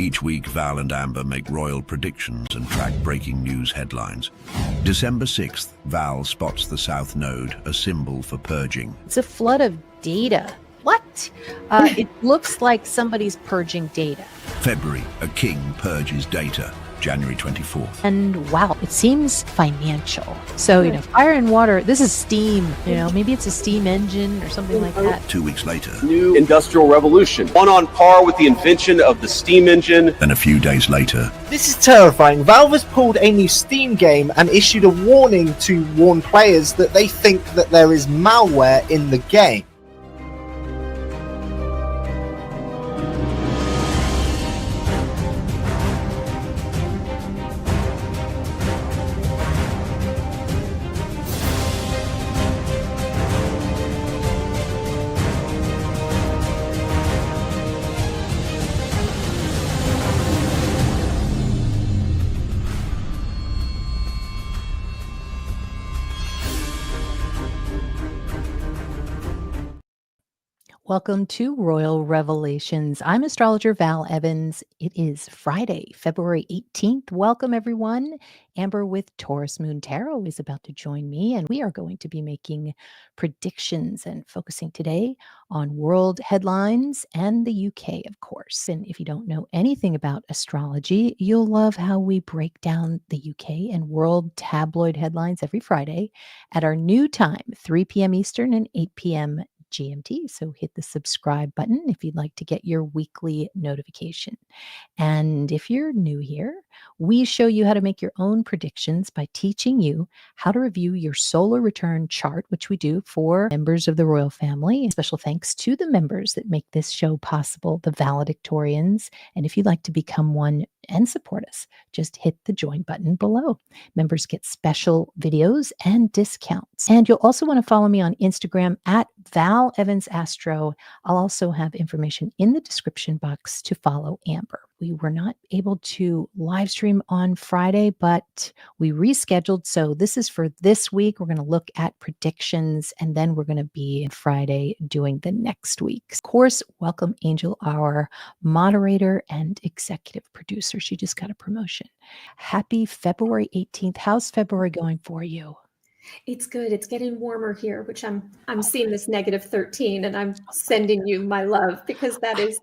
Each week, Val and Amber make royal predictions and track breaking news headlines. December 6th, Val spots the South Node, a symbol for purging. It's a flood of data. What? It looks like somebody's purging data. February, a king purges data. January 24th. And wow, it seems financial. So, fire and water, this is steam, maybe it's a steam engine or something like that. 2 weeks later. New industrial revolution. One on par with the invention of the steam engine. And a few days later. This is terrifying. Valve has pulled a new Steam game and issued a warning to warn players that they think that there is malware in the game. Welcome to Royal Revelations. I'm Astrologer Val Evans. It is Friday, February 18th. Welcome, everyone. Amber with Taurus Moon Tarot is about to join me, and we are going to be making predictions and focusing today on world headlines and the UK, of course. And if you don't know anything about astrology, you'll love how we break down the UK and world tabloid headlines every Friday at our new time, 3 p.m. Eastern and 8 p.m. GMT. So hit the subscribe button if you'd like to get your weekly notification. And if you're new here, we show you how to make your own predictions by teaching you how to review your solar return chart, which we do for members of the royal family. Special thanks to the members that make this show possible, the valedictorians. And if you'd like to become one and support us, just hit the join button below. Members get special videos and discounts. And you'll also want to follow me on Instagram at Val Evans Astro. I'll also have information in the description box to follow Amber. We were not able to live stream on Friday, but we rescheduled. So this is for this week. We're going to look at predictions, and then we're going to be on Friday doing the next week. Of course, welcome Angel, our moderator and executive producer. She just got a promotion. Happy February 18th. How's February going for you? It's good. It's getting warmer here, which I'm seeing this negative 13, and I'm sending you my love because that is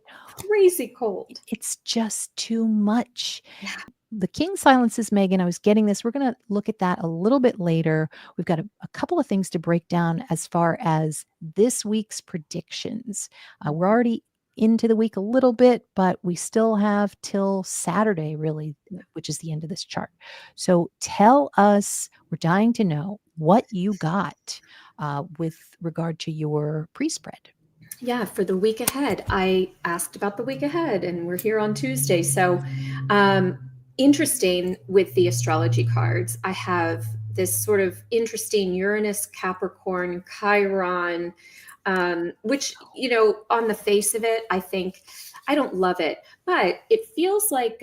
crazy cold. It's just too much. Yeah. The King silences Meghan. I was getting this. We're going to look at that a little bit later. We've got a couple of things to break down as far as this week's predictions. We're already into the week a little bit, but we still have till Saturday, really, which is the end of this chart. So tell us, we're dying to know what you got with regard to your pre-spread. Yeah, for the week ahead. I asked about the week ahead, and we're here on Tuesday. So interesting with the astrology cards, I have this sort of interesting Uranus, Capricorn, Chiron, which, on the face of it, I think I don't love it, but it feels like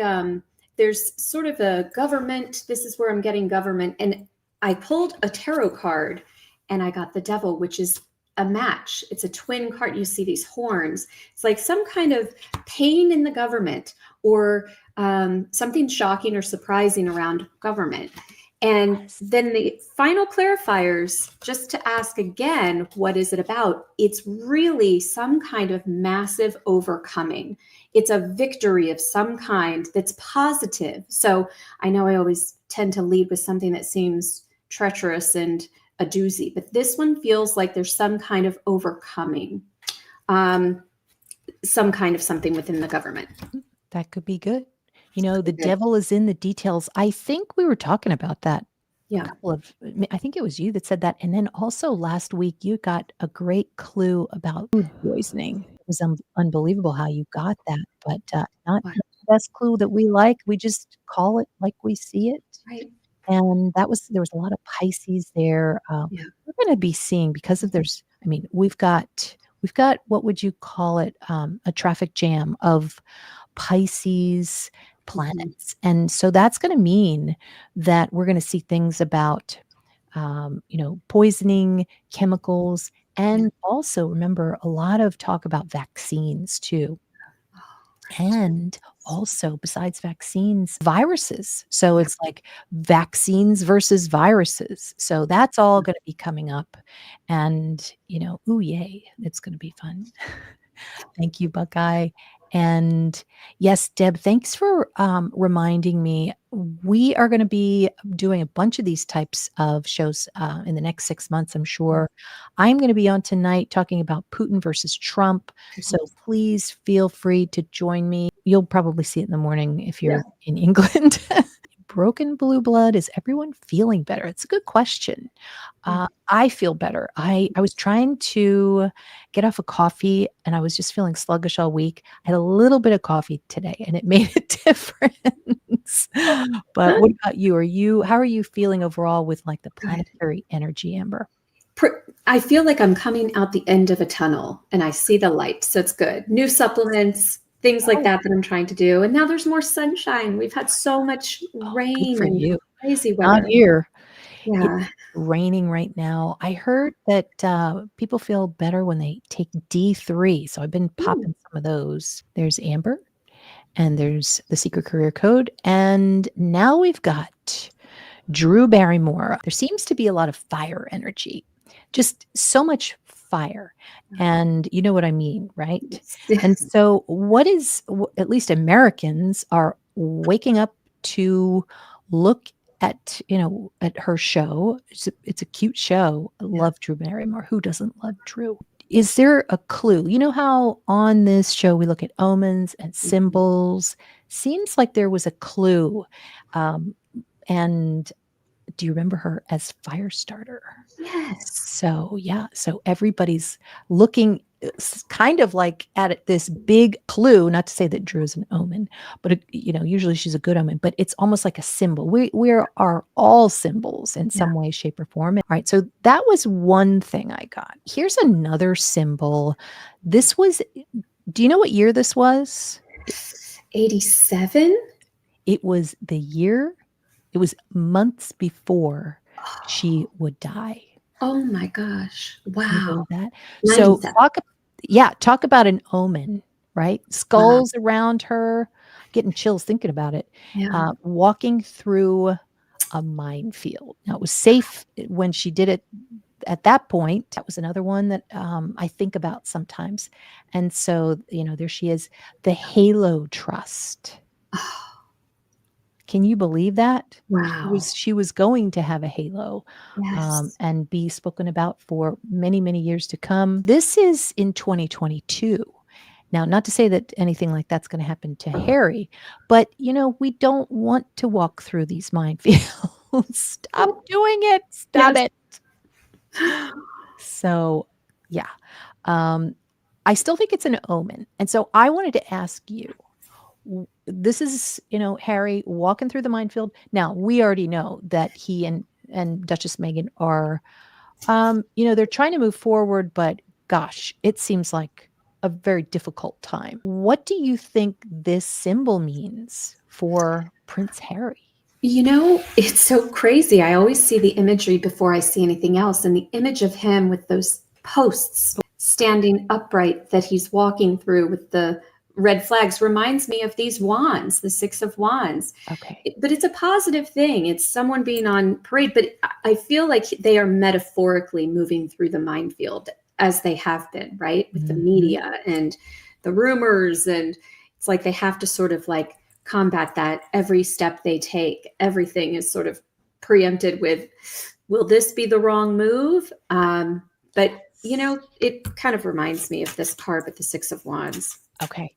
there's sort of a government. This is where I'm getting government. And I pulled a tarot card and I got the Devil, which is a match. It's a twin card. You see these horns. It's like some kind of pain in the government or something shocking or surprising around government. And then the final clarifiers, just to ask again, what is it about? It's really some kind of massive overcoming. It's a victory of some kind that's positive. So I know I always tend to lead with something that seems treacherous and a doozy, but this one feels like there's some kind of overcoming, some kind of something within the government. That could be good. The devil is in the details. I think we were talking about that. Yeah. I think it was you that said that. And then also last week, you got a great clue about food poisoning. It was unbelievable how you got that, but not the best clue that we like. We just call it like we see it. Right. And there was a lot of Pisces there. We're going to be seeing, because of we've got what would you call it? A traffic jam of Pisces planets. And so that's going to mean that we're going to see things about, poisoning, chemicals, and also remember a lot of talk about vaccines too. And also, besides vaccines, viruses. So it's like vaccines versus viruses. So that's all going to be coming up. And, ooh, yay, it's going to be fun. Thank you, Buckeye. And yes, Deb, thanks for reminding me. We are going to be doing a bunch of these types of shows in the next 6 months, I'm sure. I'm going to be on tonight talking about Putin versus Trump. So please feel free to join me. You'll probably see it in the morning if you're in England. Broken blue blood, is everyone feeling better? It's a good question. I feel better. I was trying to get off of coffee and I was just feeling sluggish all week. I had a little bit of coffee today and it made a difference. But what about you? How are you feeling overall with like the planetary energy, Amber? I feel like I'm coming out the end of a tunnel and I see the light. So it's good. New supplements, things like that I'm trying to do. And now there's more sunshine. We've had so much rain for and you. crazy weather. Not here. Yeah. It's raining right now. I heard that people feel better when they take D3. So I've been popping some of those. There's Amber and there's the Secret Career Code. And now we've got Drew Barrymore. There seems to be a lot of fire energy, just so much fire. And you know what I mean, right? Yes. And so at least Americans are waking up to look at her show. It's a cute show. I love Drew Barrymore. Who doesn't love Drew? Is there a clue? You know how on this show we look at omens and symbols? Seems like there was a clue. And do you remember her as Firestarter? Yes. So everybody's looking kind of like at this big clue, not to say that Drew is an omen, but usually she's a good omen, but it's almost like a symbol. We are all symbols in some way, shape, or form. All right. So that was one thing I got. Here's another symbol. Do you know what year this was? 87. It was the year. It was months before she would die. Oh my gosh. Wow. You know that? So talk about an omen, right? Skulls around her, getting chills thinking about it. Yeah. Walking through a minefield. Now it was safe when she did it at that point. That was another one that I think about sometimes. And so, there she is, the Halo Trust. Can you believe that? Wow. She was going to have a halo and be spoken about for many, many years to come. This is in 2022. Now, not to say that anything like that's going to happen to Harry, but, we don't want to walk through these minefields. Stop doing it. Stop it. So, yeah. I still think it's an omen. And so I wanted to ask you, this is, Harry walking through the minefield. Now, we already know that he and Duchess Meghan are, they're trying to move forward, but gosh, it seems like a very difficult time. What do you think this symbol means for Prince Harry? It's so crazy. I always see the imagery before I see anything else. And the image of him with those posts standing upright that he's walking through with the red flags reminds me of these wands, the 6 of Wands. Okay. But it's a positive thing. It's someone being on parade, but I feel like they are metaphorically moving through the minefield as they have been, right? With the media and the rumors. And it's like they have to sort of like combat that every step they take. Everything is sort of preempted with, will this be the wrong move? But, it kind of reminds me of this card with the 6 of Wands. Okay.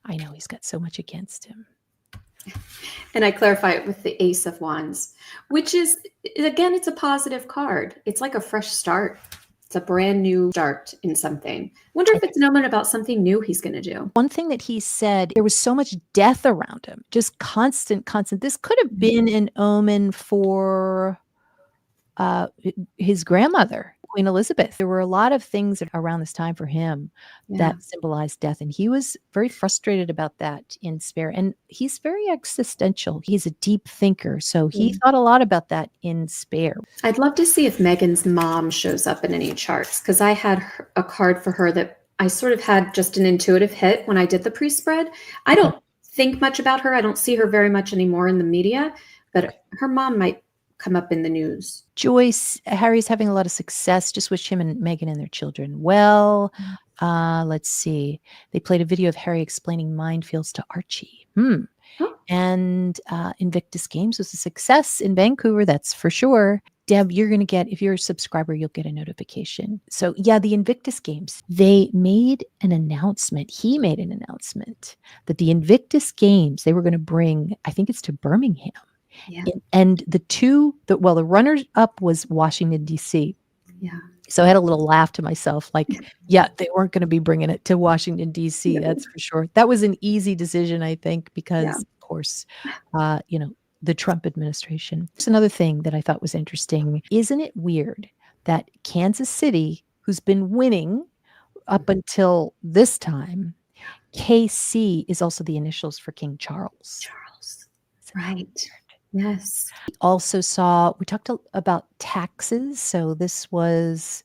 I know he's got so much against him. And I clarify it with the Ace of Wands, which is, again, it's a positive card. It's like a fresh start. It's a brand new start in something. Wonder if it's an omen about something new he's going to do. One thing that he said, there was so much death around him, just constant. This could have been an omen for his grandmother, Queen Elizabeth. There were a lot of things around this time for him that symbolized death. And he was very frustrated about that in Spare. And he's very existential. He's a deep thinker. So he thought a lot about that in Spare. I'd love to see if Meghan's mom shows up in any charts, because I had a card for her that I sort of had just an intuitive hit when I did the pre-spread. I don't think much about her. I don't see her very much anymore in the media, but her mom might come up in the news. Joyce, Harry's having a lot of success. Just wish him and Meghan and their children well. Let's see. They played a video of Harry explaining minefields to Archie. Oh. And Invictus Games was a success in Vancouver, that's for sure. Deb, you're going to get, if you're a subscriber, you'll get a notification. So yeah, the Invictus Games, they made an announcement. He made an announcement that the Invictus Games, they were going to bring, I think it's to Birmingham. Yeah. And the runners up was Washington, D.C. Yeah. So I had a little laugh to myself, like, yeah, they weren't going to be bringing it to Washington, D.C. That's for sure. That was an easy decision, I think, because, of course, the Trump administration. There's another thing that I thought was interesting. Isn't it weird that Kansas City, who's been winning up until this time, KC is also the initials for King Charles. Right. Yes. We talked about taxes. So this was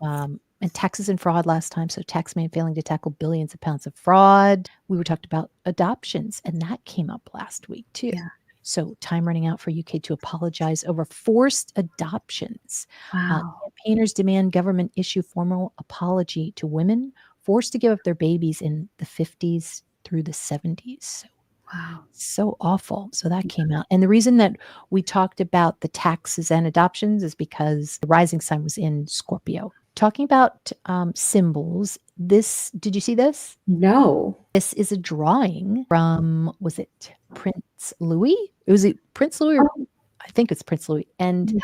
and taxes and fraud last time. So taxman failing to tackle billions of pounds of fraud. We were talked about adoptions, and that came up last week too. Yeah. So time running out for UK to apologize over forced adoptions. Wow. Campaigners demand government issue formal apology to women forced to give up their babies in the 50s through the 70s. So, wow. So awful. So that came out. And the reason that we talked about the taxes and adoptions is because the rising sign was in Scorpio. Talking about symbols, did you see this? No. This is a drawing from, was it Prince Louis? Prince Louis? I think it's Prince Louis. And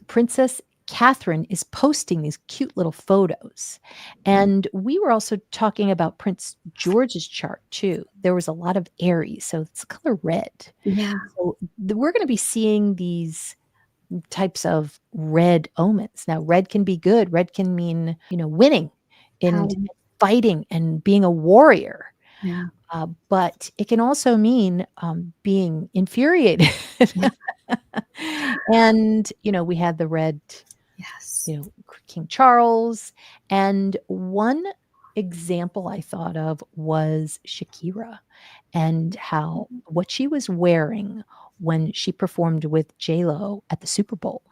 Princess Catherine is posting these cute little photos. And we were also talking about Prince George's chart too. There was a lot of Aries, so it's the color red. Yeah. So we're going to be seeing these types of red omens. Now, red can be good. Red can mean, winning and fighting and being a warrior. Yeah. But it can also mean being infuriated. And, we had the red, King Charles. And one example I thought of was Shakira and how what she was wearing when she performed with J-Lo at the Super Bowl.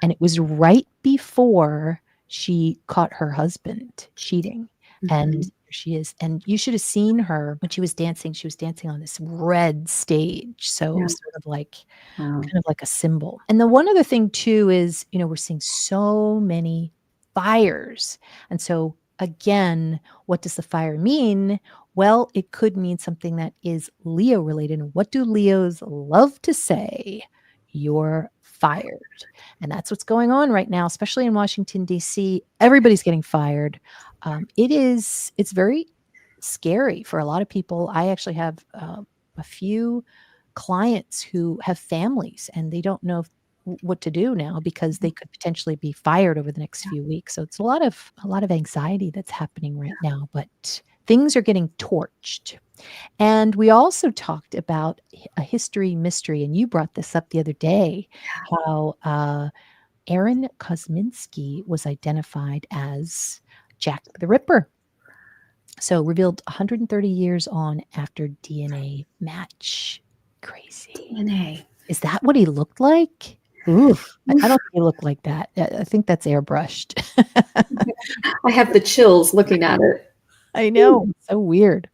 And it was right before she caught her husband cheating. Mm-hmm. And here she is. And you should have seen her when she was dancing. She was dancing on this red stage. So it was sort of like kind of like a symbol. And the one other thing too is, we're seeing so many fires. And so again, what does the fire mean? Well, it could mean something that is Leo related. And what do Leos love to say? You're fired. And that's what's going on right now, especially in Washington, D.C. Everybody's getting fired. It's very scary for a lot of people. I actually have a few clients who have families and they don't know what to do now because they could potentially be fired over the next few weeks. So it's a lot of anxiety that's happening right now, but things are getting torched. And we also talked about a history mystery, and you brought this up the other day, how Aaron Kosminski was identified as Jack the Ripper. So revealed 130 years on after DNA match. Crazy. DNA. Is that what he looked like? Oof. I don't think he looked like that. I think that's airbrushed. I have the chills looking at it. I know. So weird.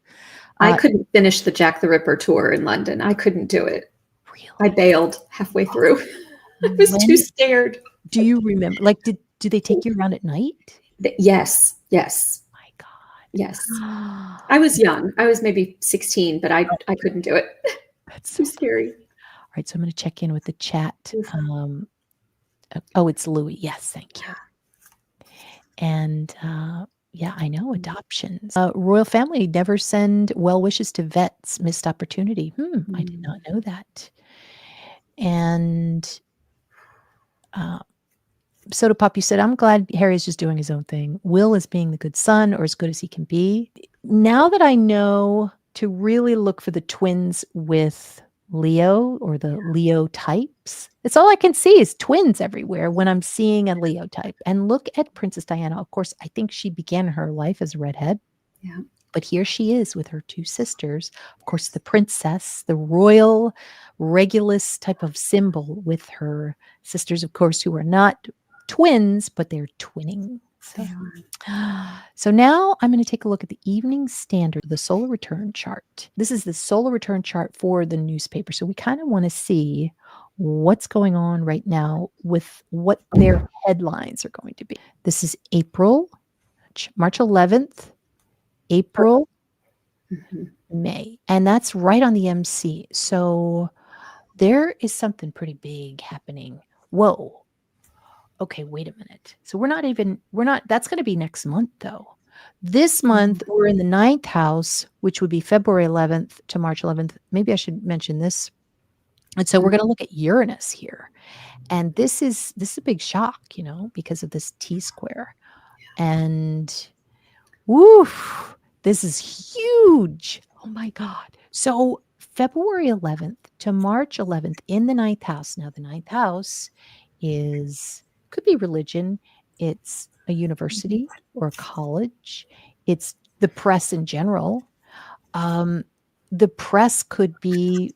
I couldn't finish the Jack the Ripper tour in London. I couldn't do it. Really? I bailed halfway through. I was too scared. Do you remember? Like, did they take you around at night? Yes. Yes. My God. Yes. I was young. I was maybe 16, but I couldn't do it. That's so scary. All right. So I'm going to check in with the chat. It's Louis. Yes. Thank you. And, yeah, I know adoptions. Royal family never send well wishes to vets. Missed opportunity. I did not know that. And Soda Pop, you said, I'm glad Harry's just doing his own thing. Will is being the good son or as good as he can be. Now that I know to really look for the twins with Leo or the Leo types, it's all I can see is twins everywhere when I'm seeing a Leo type. And look at Princess Diana. Of course, I think she began her life as a redhead. Yeah. But here she is with her two sisters. Of course, the princess, the royal Regulus type of symbol with her sisters, of course, who are not twins, but they're twinning. So now I'm going to take a look at the Evening Standard, the solar return chart. This is the solar return chart for the newspaper. So we kind of want to see what's going on right now with what their headlines are going to be. This is April, March 11th, April, May, and that's right on the MC. So there is something pretty big happening. Whoa. Okay, wait a minute. So that's going to be next month though. This month we're in the 9th house, which would be February 11th to March 11th. Maybe I should mention this. And so we're going to look at Uranus here. And this is a big shock, because of this T-square. And woof, this is huge. Oh my God. So February 11th to March 11th in the 9th house. Now the 9th house could be religion. It's a university or a college. It's the press in general. The press could be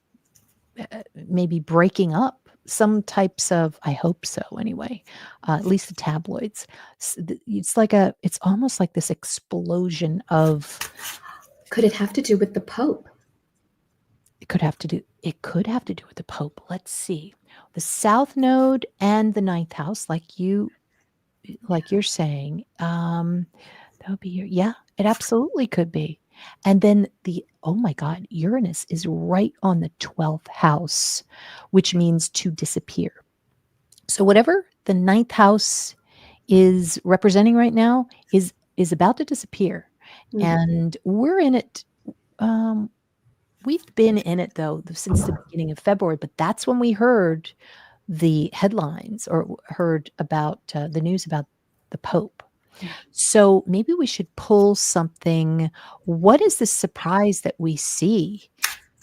maybe breaking up some types of, I hope so anyway, at least the tabloids. It's almost like this explosion of. Could it have to do with the Pope? It could have to do with the Pope. Let's see. The South Node and the 9th house, like you're saying, that would be it absolutely could be. And then oh my God, Uranus is right on the 12th house, which means to disappear. So whatever the 9th house is representing right now is about to disappear. Mm-hmm. And we're in it. We've been in it though since the beginning of February, but that's when we heard the headlines or heard about the news about the Pope. So maybe we should pull something. What is the surprise that we see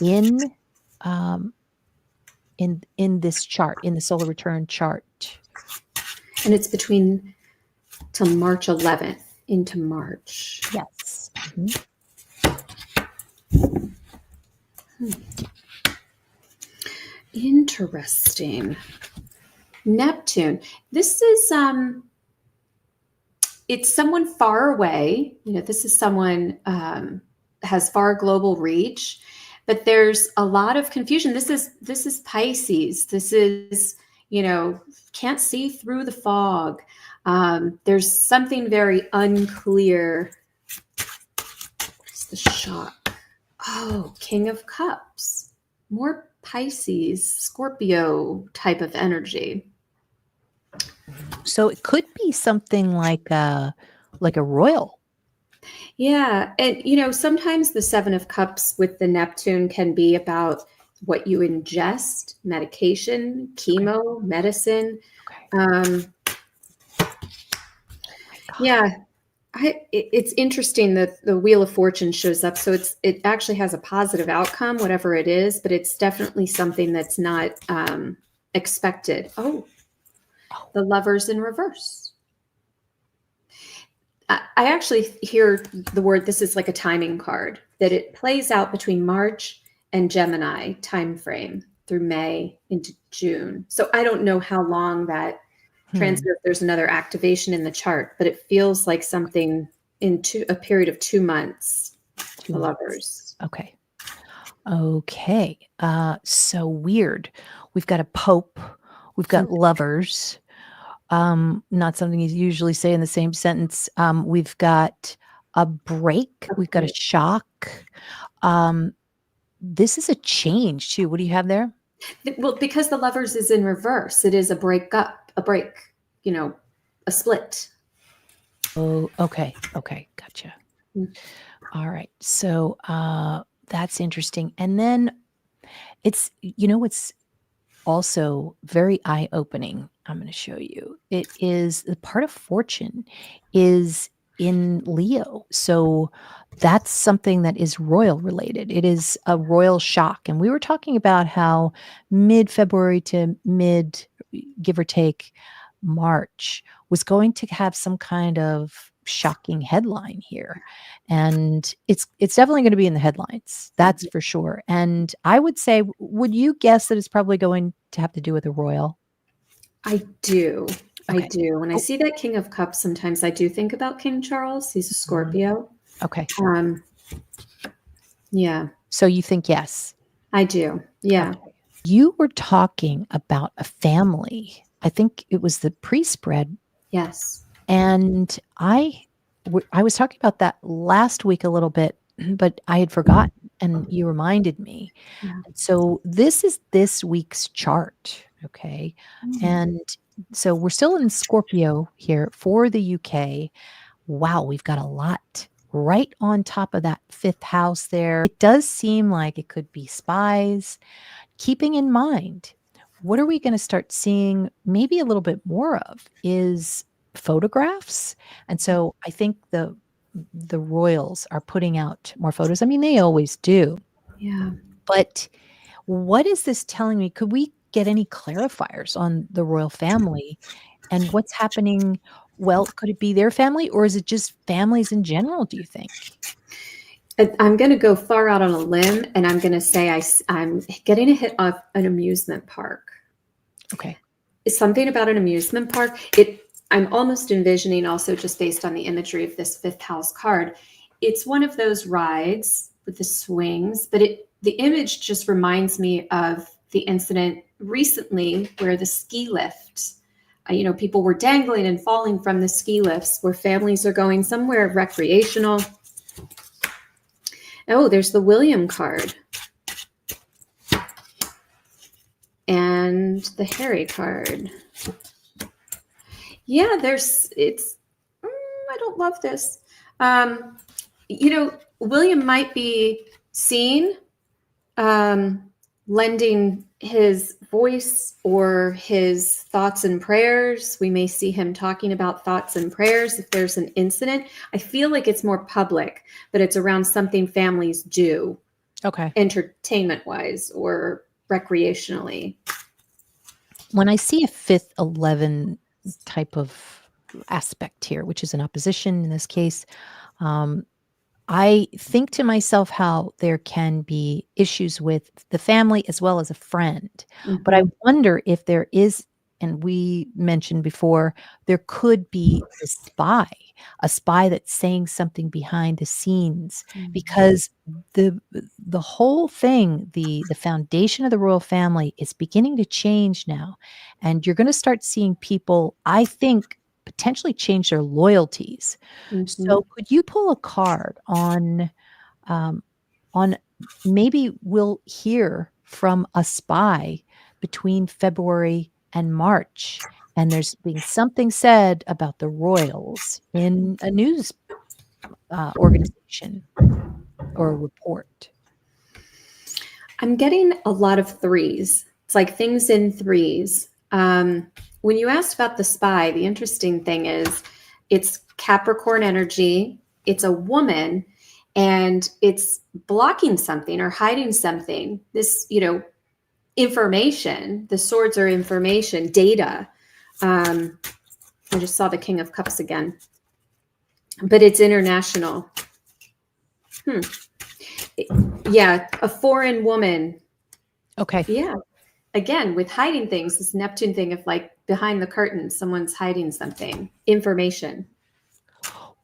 in this chart, in the solar return chart? And it's between till March 11th into March. Yes. Interesting. Neptune. This is it's someone far away. This is someone has far global reach, but there's a lot of confusion. This is Pisces. This is, can't see through the fog. There's something very unclear. What's the shock? Oh, King of Cups. More Pisces, Scorpio type of energy. So it could be something like a royal. Yeah. And, sometimes the 7 of Cups with the Neptune can be about what you ingest, medication, chemo, medicine. Okay. Yeah. It's interesting that the Wheel of Fortune shows up. So it actually has a positive outcome, whatever it is, but it's definitely something that's not expected. The Lovers in reverse. I actually hear the word, this is like a timing card, that it plays out between March and Gemini time frame through May into June. So I don't know how long that transit, if there's another activation in the chart, but it feels like something in a period of 2 months. The Lovers. Okay. So weird. We've got a Pope. We've got lovers. Not something you usually say in the same sentence. We've got a break. We've got a shock. This is a change too. What do you have there? Well, because the Lovers is in reverse, it is a break, a split. Oh, okay. Gotcha. All right. So, that's interesting. And then it's also very eye-opening. I'm going to show you. It is the part of fortune is in Leo. So that's something that is royal related. It is a royal shock. And we were talking about how mid-February to give or take March was going to have some kind of shocking headline here. And it's definitely going to be in the headlines. That's for sure. And I would say, would you guess that it's probably going to have to do with a royal? I do. I Okay. do. When I see that King of Cups, sometimes I do think about King Charles. He's a Scorpio. Okay. Yeah, So you think yes? I do. Yeah. Okay. You were talking about a family. I think it was the pre-spread. Yes. And I was talking about that last week a little bit, but I had forgotten and you reminded me. Yeah. So this is this week's chart. Okay. And so we're still in Scorpio here for the UK. Wow, we've got a lot right on top of that fifth house there. It does seem like it could be spies. Keeping in mind, what are we going to start seeing maybe a little bit more of is photographs. And so I think the royals are putting out more photos. I mean, they always do. Yeah. But what is this telling me? Could we get any clarifiers on the royal family and what's happening? Well, could it be their family or is it just families in general, do you think? I'm going to go far out on a limb, and I'm going to say I'm getting a hit off an amusement park. Okay. It's something about an amusement park. I'm almost envisioning also just based on the imagery of this fifth house card. It's one of those rides with the swings, but the image just reminds me of the incident recently where the ski lift, people were dangling and falling from the ski lifts where families are going somewhere recreational. Oh, there's the William card. And the Harry card. Yeah, I don't love this. William might be seen lending his voice or his thoughts and prayers. We may see him talking about thoughts and prayers if there's an incident. I feel like it's more public, but it's around something families do. Okay. Entertainment-wise or recreationally. When I see a 5th 11 type of aspect here, which is an opposition in this case, I think to myself how there can be issues with the family as well as a friend. But I wonder if there is, and we mentioned before, there could be a spy that's saying something behind the scenes because the whole thing, the foundation of the royal family is beginning to change now. And you're going to start seeing people, I think, potentially change their loyalties. So could you pull a card on maybe we'll hear from a spy between February and March, and there's been something said about the royals in a news organization or a report? I'm getting a lot of threes. It's like things in threes. When you asked about the spy, the interesting thing is it's Capricorn energy. It's a woman and it's blocking something or hiding something. This, information, the swords are information, data. I just saw the King of Cups again, but it's international. Yeah, a foreign woman. Okay. Yeah. Again, with hiding things, this Neptune thing of like behind the curtain, someone's hiding something, information.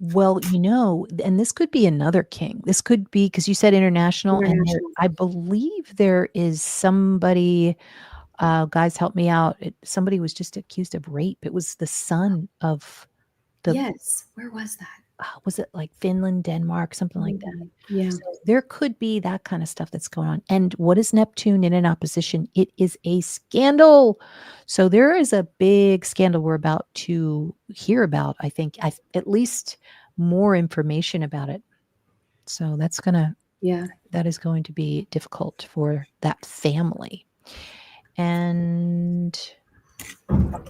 Well, and this could be another king. This could be, because you said international. And I believe there is somebody, guys, help me out. Somebody was just accused of rape. It was the son of the. Yes. Where was that? Was it like Finland, Denmark, something like that? Yeah. So there could be that kind of stuff that's going on. And what is Neptune in an opposition? It is a scandal. So there is a big scandal we're about to hear about. I think at least more information about it. So that is going to be difficult for that family. And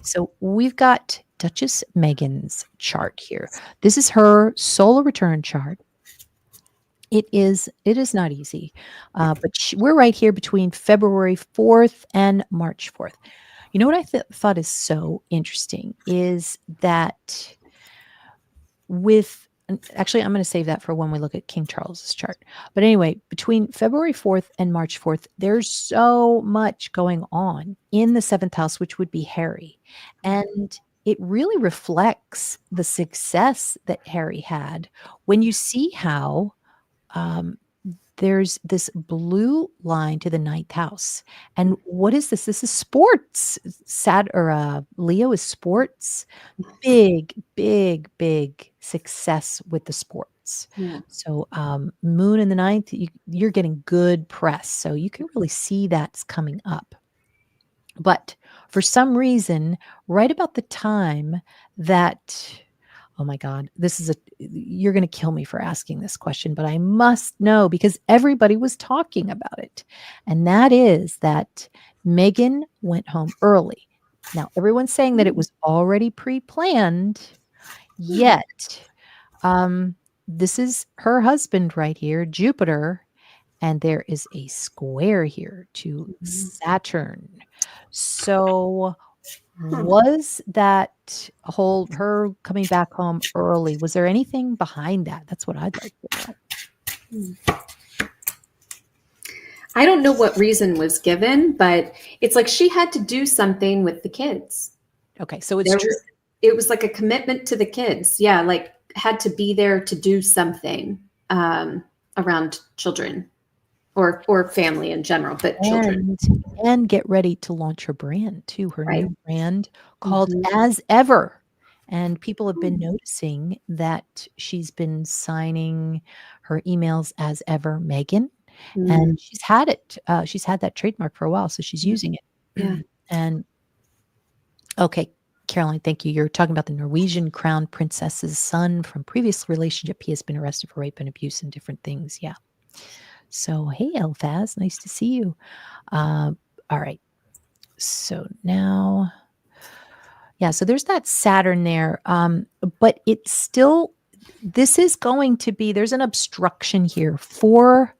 so we've got Duchess Meghan's chart here. This is her solar return chart. It is not easy, but we're right here between February 4th and March 4th. You know what I thought is so interesting is that Actually, I'm going to save that for when we look at King Charles's chart. But anyway, between February 4th and March 4th, there's so much going on in the 7th house, which would be Harry. And it really reflects the success that Harry had when you see how there's this blue line to the 9th house. And what is this? This is sports. Leo is sports. Big, big, big success with the sports. Yeah. So Moon in the 9th, you're getting good press. So you can really see that's coming up. But for some reason, right about the time that, oh my God, you're going to kill me for asking this question, but I must know because everybody was talking about it. And that is that Meghan went home early. Now, everyone's saying that it was already pre-planned, yet this is her husband right here, Jupiter, and there is a square here to Saturn. So was that her coming back home early? Was there anything behind that? That's what I'd like to know. I don't know what reason was given, but it's like she had to do something with the kids. Okay, so it's true. It was like a commitment to the kids. Yeah, like had to be there to do something around children or family in general, but children. And get ready to launch her brand too, her new brand called As Ever. And people have been noticing that she's been signing her emails as ever, Meghan. And she's had it. She's had that trademark for a while, so she's using it. Yeah. And okay, Caroline, thank you. You're talking about the Norwegian crown princess's son from previous relationship. He has been arrested for rape and abuse and different things. Yeah. So, hey, Elfaz, nice to see you. All right. So now, yeah, so there's that Saturn there. But it's still, this is going to be, there's an obstruction here for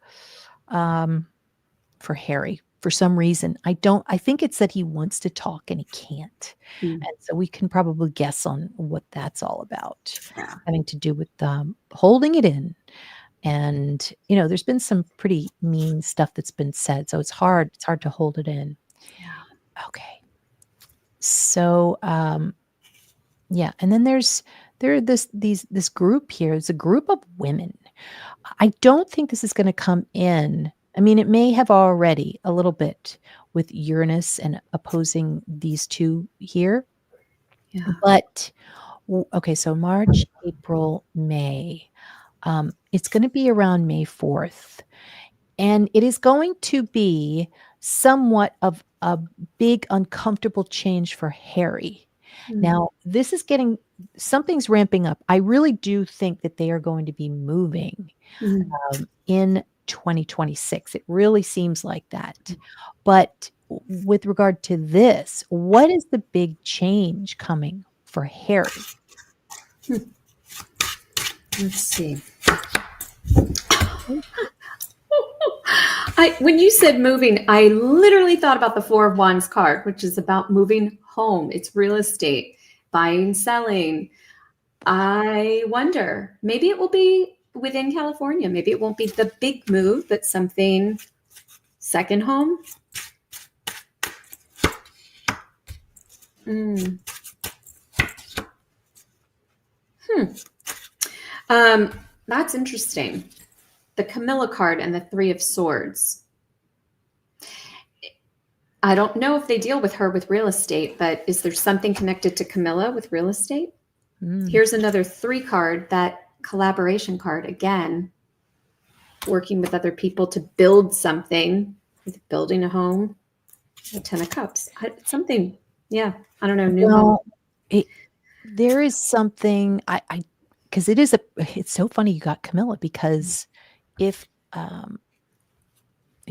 Harry for some reason. I think it's that he wants to talk and he can't. And so we can probably guess on what that's all about, having to do with holding it in. And, there's been some pretty mean stuff that's been said. So it's hard to hold it in. Yeah. Okay. So, yeah. And then there's this group here. It's a group of women. I don't think this is going to come in. I mean, it may have already a little bit with Uranus and opposing these two here. Yeah. But, okay. So March, April, May. It's going to be around May 4th. And it is going to be somewhat of a big, uncomfortable change for Harry. Now, this is something's ramping up. I really do think that they are going to be moving in 2026. It really seems like that. But with regard to this, what is the big change coming for Harry? Let's see. When you said moving, I literally thought about the Four of Wands card, which is about moving home. It's real estate, buying, selling. I wonder, maybe it will be within California. Maybe it won't be the big move, but something second home. That's interesting. The Camilla card and the Three of Swords. I don't know if they deal with her with real estate, but is there something connected to Camilla with real estate? Here's another 3 card, that collaboration card again, working with other people to build something, building a home. The 10 of Cups. Something, yeah. I don't know. New home. There is something because it's so funny you got Camilla, because if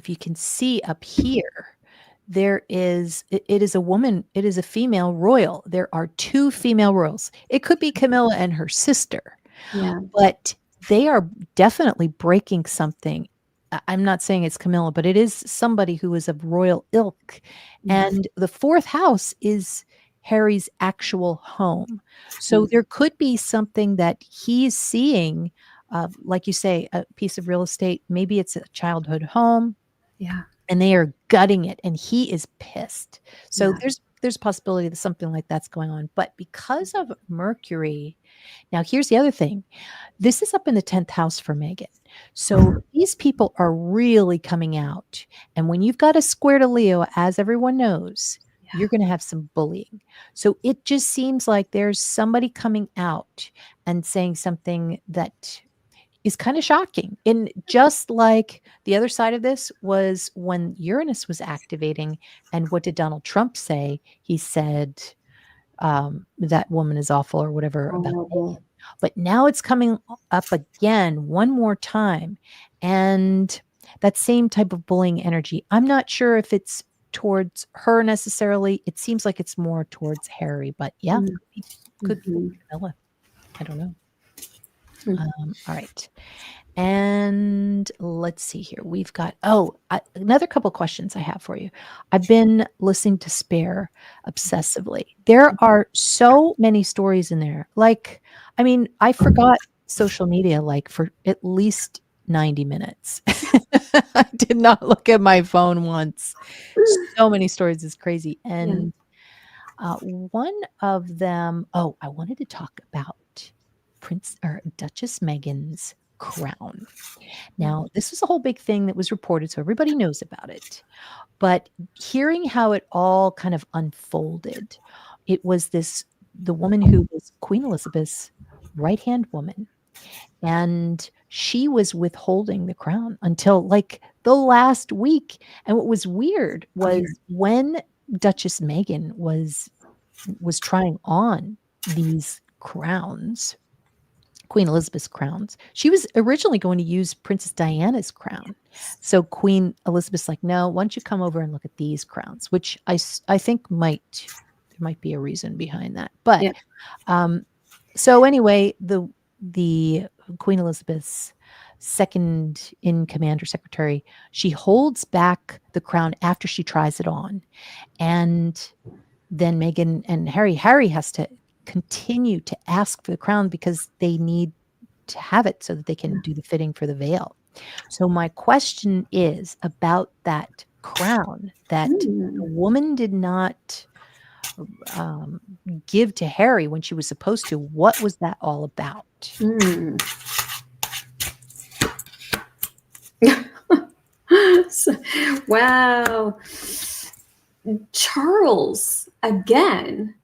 you can see up here, it is a woman, it is a female royal. There are 2 female royals. It could be Camilla and her sister, but they are definitely breaking something. I'm not saying it's Camilla, but it is somebody who is of royal ilk. And the 4th house is Harry's actual home. So there could be something that he's seeing, like you say, a piece of real estate. Maybe it's a childhood home. Yeah. And they are gutting it, and he is pissed. So Yeah. there's a possibility that something like that's going on. But because of Mercury, now here's the other thing. This is up in the 10th house for Meghan. So these people are really coming out. And when you've got a square to Leo, as everyone knows, you're going to have some bullying. So it just seems like there's somebody coming out and saying something that is kind of shocking. And just like the other side of this was when Uranus was activating, and what did Donald Trump say? He said, that woman is awful or whatever about Meghan. But now it's coming up again one more time. And that same type of bullying energy. I'm not sure if it's towards her necessarily. It seems like it's more towards Harry, but yeah, could be Camilla. I don't know. All right. And let's see here. We've got, another couple questions I have for you. I've been listening to Spare obsessively. There are so many stories in there. Like, I mean, I forgot social media like for at least 90 minutes. I did not look at my phone once. So many stories is crazy. And one of them, I wanted to talk about Duchess Meghan's crown. Now, this was a whole big thing that was reported, so everybody knows about it. But hearing how it all kind of unfolded, it was the woman who was Queen Elizabeth's right-hand woman, and she was withholding the crown until like the last week. And what was weird was when Duchess Meghan was trying on these crowns, Queen Elizabeth's crowns, she was originally going to use Princess Diana's crown. So Queen Elizabeth's like, no, why don't you come over and look at these crowns, which I think there might be a reason behind that. But so anyway, the Queen Elizabeth's second in command or secretary, she holds back the crown after she tries it on. And then Meghan and Harry has to continue to ask for the crown because they need to have it so that they can do the fitting for the veil. So my question is about that crown that the woman did not give to Harry when she was supposed to. What was that all about? Wow. Charles, again,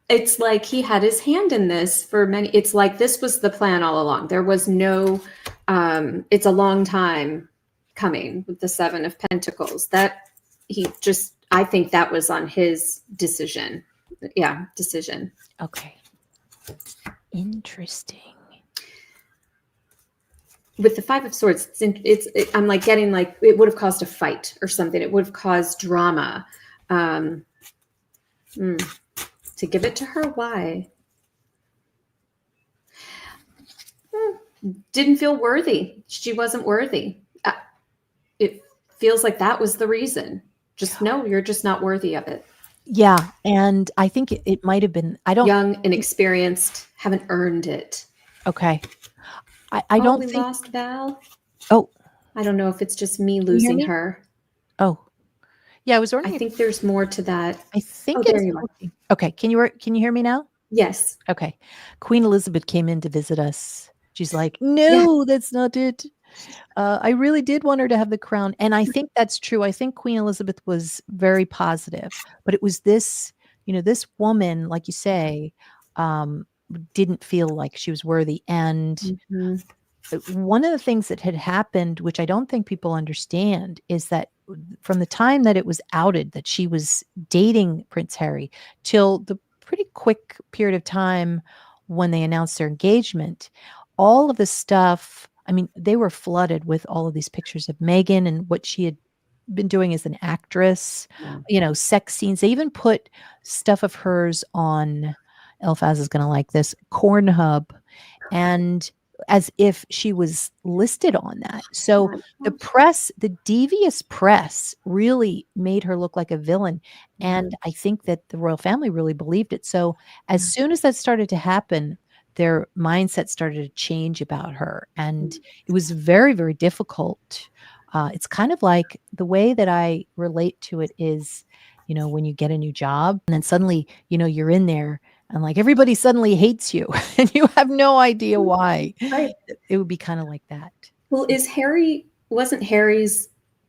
it's like he had his hand in this for many. It's like this was the plan all along. There was no, it's a long time coming with the Seven of Pentacles. That I think that was on his decision. Yeah, decision. Okay. Interesting. With the Five of Swords, I'm like getting like it would have caused a fight or something. It would have caused drama. To give it to her, why? Didn't feel worthy. She wasn't worthy. It feels like that was the reason. Just no, you're just not worthy of it. Yeah, and I think it might have been. Young, inexperienced, haven't earned it. Okay. I don't think. Lost Val. Oh, I don't know if it's just me losing her. Oh, yeah. I think there's more to that. I think it's working. Okay. Can you hear me now? Yes. Okay. Queen Elizabeth came in to visit us. She's like, no, that's not it. I really did want her to have the crown, and I think that's true. I think Queen Elizabeth was very positive, but it was this woman, like you say, didn't feel like she was worthy. And one of the things that had happened, which I don't think people understand, is that from the time that it was outed that she was dating Prince Harry till the pretty quick period of time when they announced their engagement, all of the stuff, I mean, they were flooded with all of these pictures of Meghan and what she had been doing as an actress, sex scenes. They even put stuff of hers on, Elphaz is going to like this, Cornhub. And as if she was listed on that. So the press, the devious press, really made her look like a villain. And I think that the royal family really believed it. So as soon as that started to happen, their mindset started to change about her. And it was very, very difficult. It's kind of like the way that I relate to it is, when you get a new job and then suddenly, you're in there and like everybody suddenly hates you and you have no idea why. Right. It would be kind of like that. Well, wasn't Harry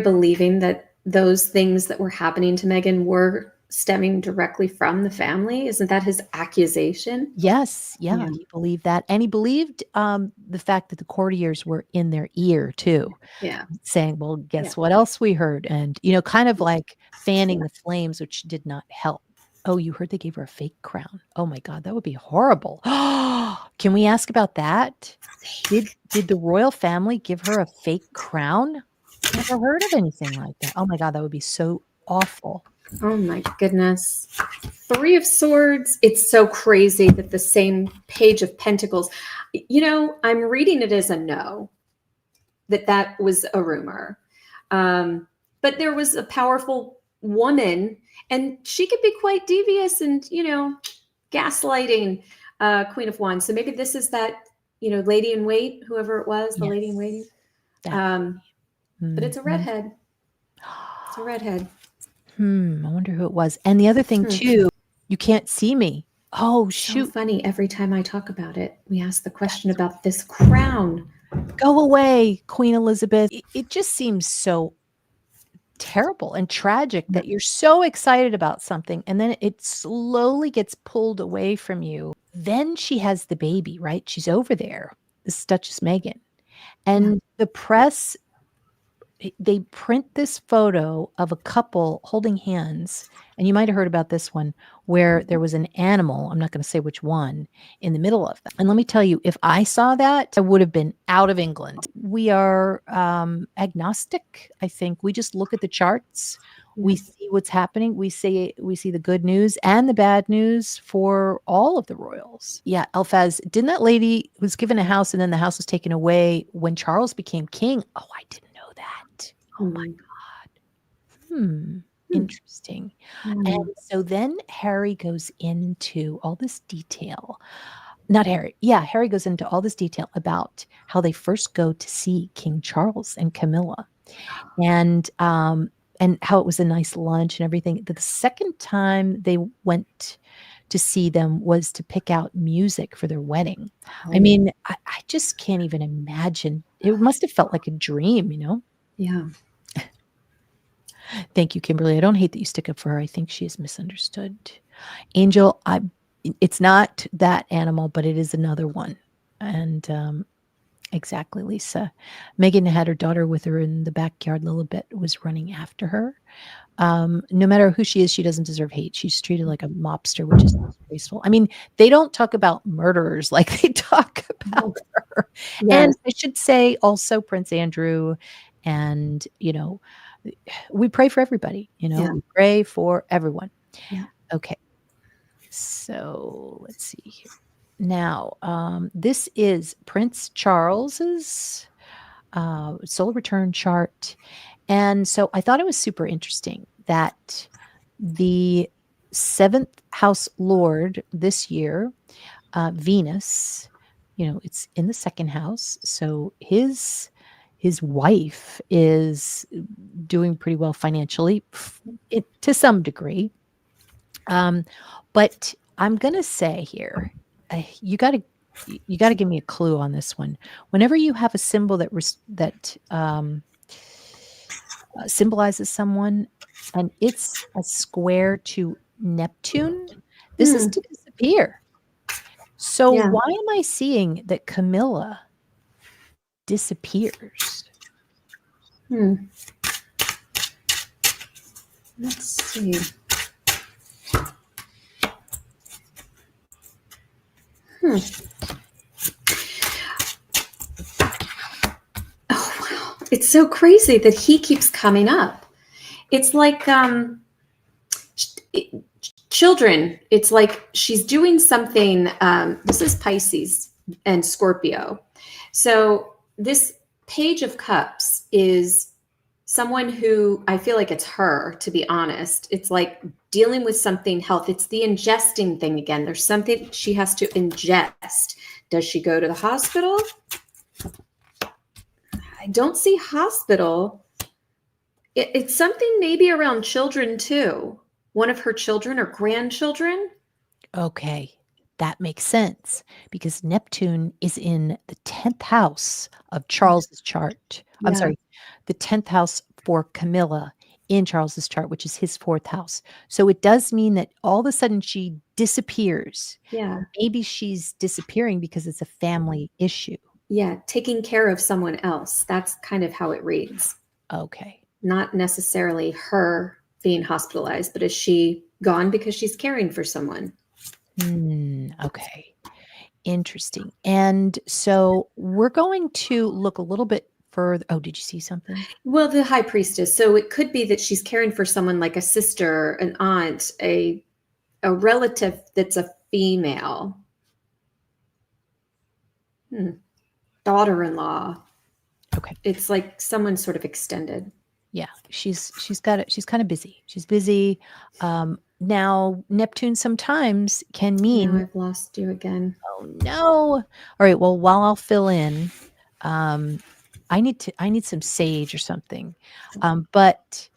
believing that those things that were happening to Meghan were stemming directly from the family? Isn't that his accusation? Yes. Yeah. He believed that. And he believed the fact that the courtiers were in their ear too. Yeah. Saying, well, guess what else we heard? And, kind of like fanning the flames, which did not help. Oh, you heard they gave her a fake crown. Oh my God, that would be horrible. Can we ask about that? Did the royal family give her a fake crown? Never heard of anything like that. Oh my God, that would be so awful. Oh my goodness. Three of Swords. It's so crazy that the same Page of Pentacles, I'm reading it as a no, that was a rumor. But there was a powerful woman and she could be quite devious and, gaslighting Queen of Wands. So maybe this is that, lady in wait, whoever it was, the lady in waiting. But it's a redhead. It's a redhead. I wonder who it was. And the other thing too, you can't see me. Oh, shoot. So funny. Every time I talk about it, we ask the question about this crown. Go away, Queen Elizabeth. It just seems so terrible and tragic that you're so excited about something and then it slowly gets pulled away from you. Then she has the baby, right? She's over there. This is Duchess Meghan. And the press, they print this photo of a couple holding hands. And you might have heard about this one where there was an animal, I'm not going to say which one, in the middle of them. And let me tell you, if I saw that, I would have been out of England. We are agnostic, I think. We just look at the charts. We see what's happening. We see the good news and the bad news for all of the royals. Yeah, Elphaz, didn't that lady was given a house and then the house was taken away when Charles became king? Oh, I didn't know that. Oh my God. Interesting. And so then Harry goes into all this detail. Not Harry. Yeah, Harry goes into all this detail about how they first go to see King Charles and Camilla. And how it was a nice lunch and everything. The second time they went to see them was to pick out music for their wedding. I mean, I just can't even imagine. It must have felt like a dream, Yeah. Thank you, Kimberly. I don't hate that you stick up for her. I think she is misunderstood. Angel, it's not that animal, but it is another one. And exactly, Lisa. Meghan had her daughter with her in the backyard. Lilibet was running after her. No matter who she is, she doesn't deserve hate. She's treated like a mobster, which is disgraceful. I mean, they don't talk about murderers like they talk about her. Yes. And I should say also Prince Andrew and, we pray for everybody, we pray for everyone. Yeah. Okay. So let's see here. Now, this is Prince Charles's solar return chart. And so I thought it was super interesting that the 7th house lord this year, Venus, it's in the 2nd house. So his wife is doing pretty well financially to some degree. But I'm going to say here, you got to give me a clue on this one. Whenever you have a symbol that symbolizes someone and it's a square to Neptune, this is to disappear. So why am I seeing that Camilla disappears? Let's see. Oh, wow. It's so crazy that he keeps coming up. It's like children. It's like she's doing something. This is Pisces and Scorpio. So this Page of Cups is someone who, I feel like it's her, to be honest. It's like dealing with something health. It's the ingesting thing again. There's something she has to ingest. Does she go to the hospital? I don't see hospital. It's something maybe around children too. One of her children or grandchildren. Okay, that makes sense because Neptune is in the 10th house of Charles's chart. I'm Yeah. sorry, the 10th house for Camilla in Charles's chart, which is his 4th house. So it does mean that all of a sudden she disappears. Yeah. Maybe she's disappearing because it's a family issue. Yeah. Taking care of someone else. That's kind of how it reads. Okay. Not necessarily her being hospitalized, but is she gone because she's caring for someone? Okay. Interesting. And so we're going to look a little bit further. Oh, did you see something? Well, the high priestess. So it could be that she's caring for someone like a sister, an aunt, a relative that's a female. Daughter-in-law. Okay. It's like someone sort of extended. Yeah, she's kind of busy. She's busy. Now Neptune sometimes can mean, Now I've lost you again. oh no. All right, well, while I'll fill in, I need some sage or something. But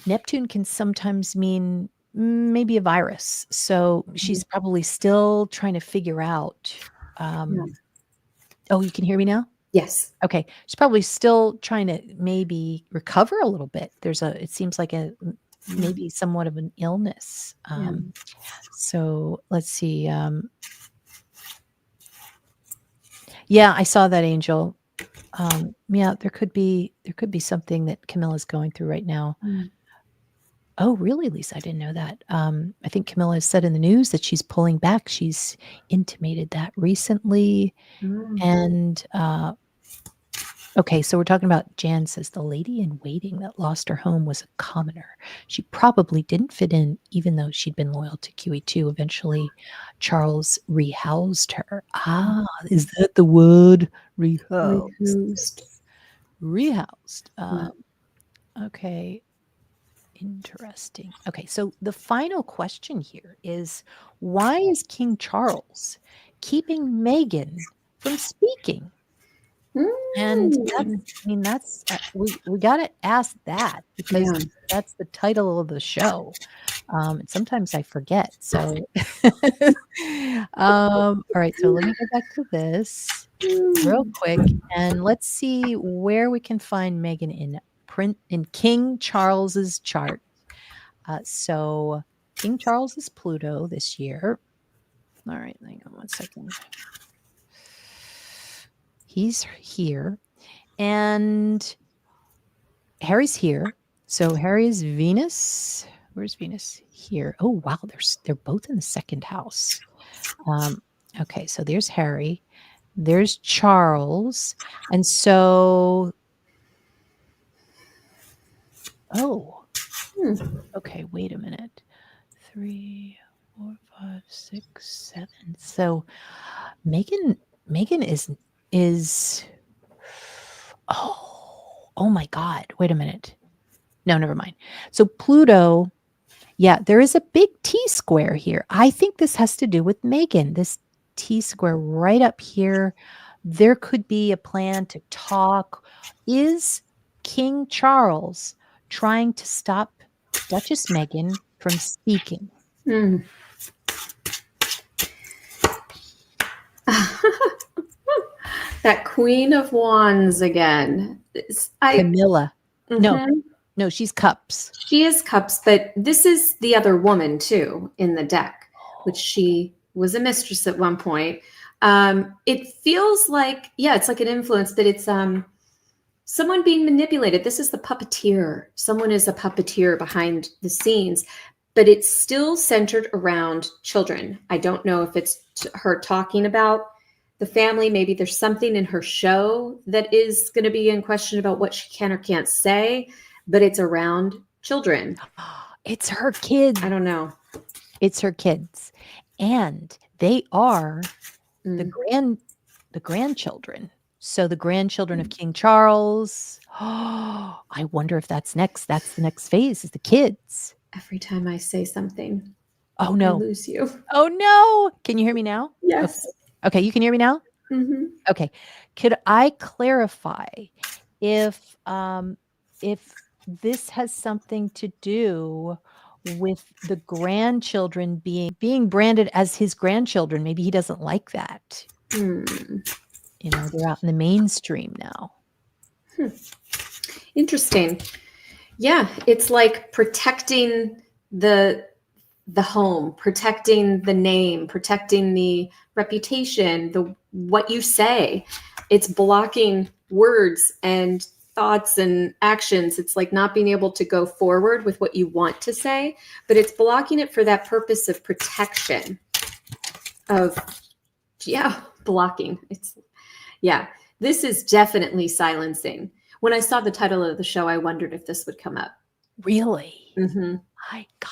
Neptune can sometimes mean maybe a virus. So she's probably still trying to figure out. Oh, you can hear me now? Yes. Okay. She's probably still trying to maybe recover a little bit. It seems like maybe somewhat of an illness. So let's see. Yeah, I saw that, Angel. Yeah, there could be something that Camilla's going through right now. Oh, really, Lisa? I didn't know that. I think Camilla has said in the news that she's pulling back. She's intimated that recently. And okay, so we're talking about, Jan says, the lady in waiting that lost her home was a commoner. She probably didn't fit in, even though she'd been loyal to QE2. Eventually, Charles rehoused her. Ah, is that the word? Rehoused. Rehoused. Okay. Interesting. Okay, so the final question here is, why is King Charles keeping Meghan from speaking? And that's we got to ask that because that's the title of the show. And sometimes I forget. So, all right. So let me go back to this real quick, and let's see where we can find Meghan in King Charles's chart. So King Charles is Pluto this year. All right, hang on one second. He's here, and Harry's here. So Harry is Venus. Where's Venus? Here. Oh wow, they're both in the 2nd house. Okay, so there's Harry, there's Charles, and so okay, wait a minute. 3, 4, 5, 6, 7. So Meghan is oh my God, wait a minute. No, never mind. So Pluto, yeah, there is a big T-square here. I think this has to do with Meghan. This T-square right up here. There could be a plan to talk. Is King Charles trying to stop Duchess Meghan from speaking? That Queen of Wands again. Camilla. No, she's Cups. She is Cups, but this is the other woman too in the deck, which she was a mistress at one point. It feels like, it's like an influence, but it's someone being manipulated. This is the puppeteer. Someone is a puppeteer behind the scenes, but it's still centered around children. I don't know if it's her talking about the family. Maybe there's something in her show that is going to be in question about what she can or can't say, but it's around children. It's her kids. I don't know. It's her kids. And they are the grandchildren. So the grandchildren of King Charles. Oh, I wonder if that's next. That's the next phase, is the kids. Every time I say something, Oh I no. lose you. Oh no. Can you hear me now? Yes. Okay, you can hear me now? Mm-hmm. Okay. Could I clarify if this has something to do with the grandchildren being branded as his grandchildren? Maybe he doesn't like that. You know, they're out in the mainstream now. Interesting. Yeah, it's like protecting the home, protecting the name, protecting the reputation, the what you say. It's blocking words and thoughts and actions. It's like not being able to go forward with what you want to say, but it's blocking it for that purpose of protection. Blocking. This is definitely silencing. When I saw the title of the show, I wondered if this would come up. Really? Mm-hmm. My God.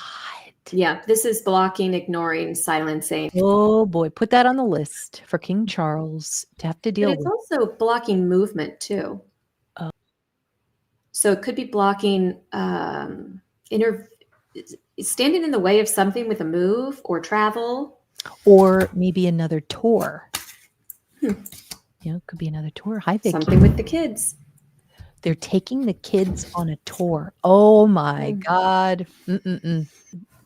Yeah, this is blocking, ignoring, silencing. Oh boy, put that on the list for King Charles to have to deal But it's with. also blocking movement too. Oh. So it could be blocking standing in the way of something with a move or travel. Or maybe another tour. You know, it could be another tour. Hi, Vicky. Something with the kids. They're taking the kids on a tour. Oh my God.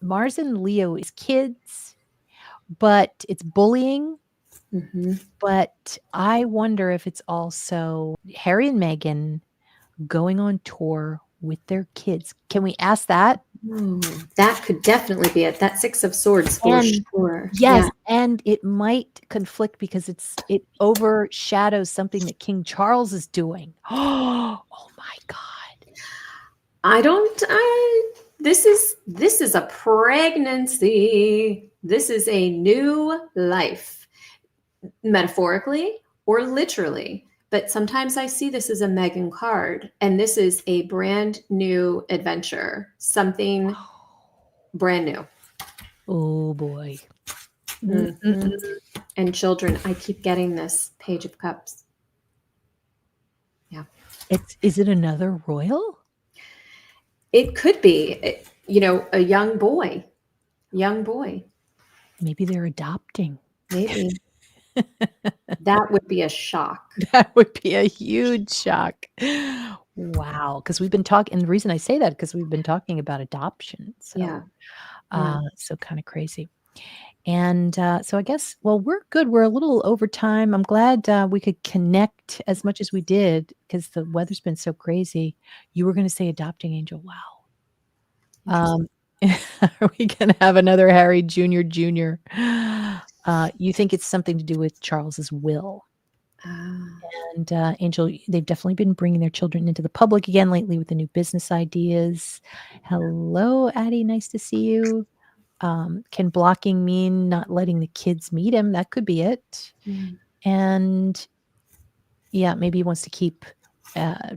Mars and Leo is kids, but it's bullying. But I wonder if it's also Harry and Meghan going on tour with their kids. Can we ask that? That could definitely be it. That Six of Swords for sure. Yes, and it might conflict because it overshadows something that King Charles is doing. Oh my God. This is a pregnancy. This is a new life, metaphorically or literally. But sometimes I see this as a Meghan card, and this is a brand new adventure, something brand new. Oh boy. And children, I keep getting this Page of Cups. Yeah. Is it another royal? It could be, a young boy. Maybe they're adopting. Maybe. That would be a shock. That would be a huge shock. Wow. Because we've been talking, and the reason I say that, because we've been talking about adoption. So, so kind of crazy. And so I guess, well, we're good. We're a little over time. I'm glad we could connect as much as we did because the weather's been so crazy. You were going to say adopting angel. Wow. Are we going to have another Harry Jr. Jr.? You think it's something to do with Charles's will? And Angel, they've definitely been bringing their children into the public again lately with the new business ideas. Hello, Addie. Nice to see you. Can blocking mean not letting the kids meet him? That could be it. And yeah, maybe he wants to keep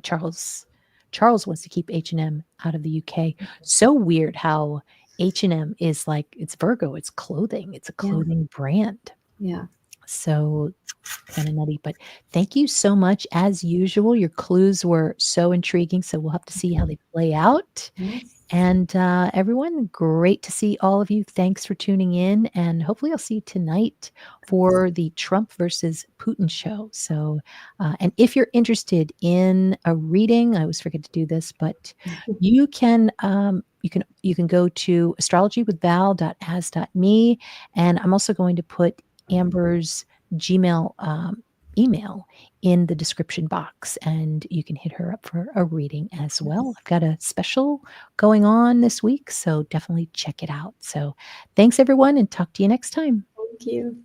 Charles wants to keep H&M out of the UK. So weird how H&M is like, it's Virgo, it's clothing, it's a clothing brand. Yeah. So kind of nutty, but thank you so much. As usual, your clues were so intriguing. So we'll have to see how they play out. And everyone, great to see all of you. Thanks for tuning in. And hopefully I'll see you tonight for the Trump versus Putin show. So, and if you're interested in a reading, I always forget to do this, but you can go to astrologywithval.as.me. And I'm also going to put Amber's Gmail email in the description box, and you can hit her up for a reading as well. I've got a special going on this week, so definitely check it out. So thanks everyone, and talk to you next time. Thank you.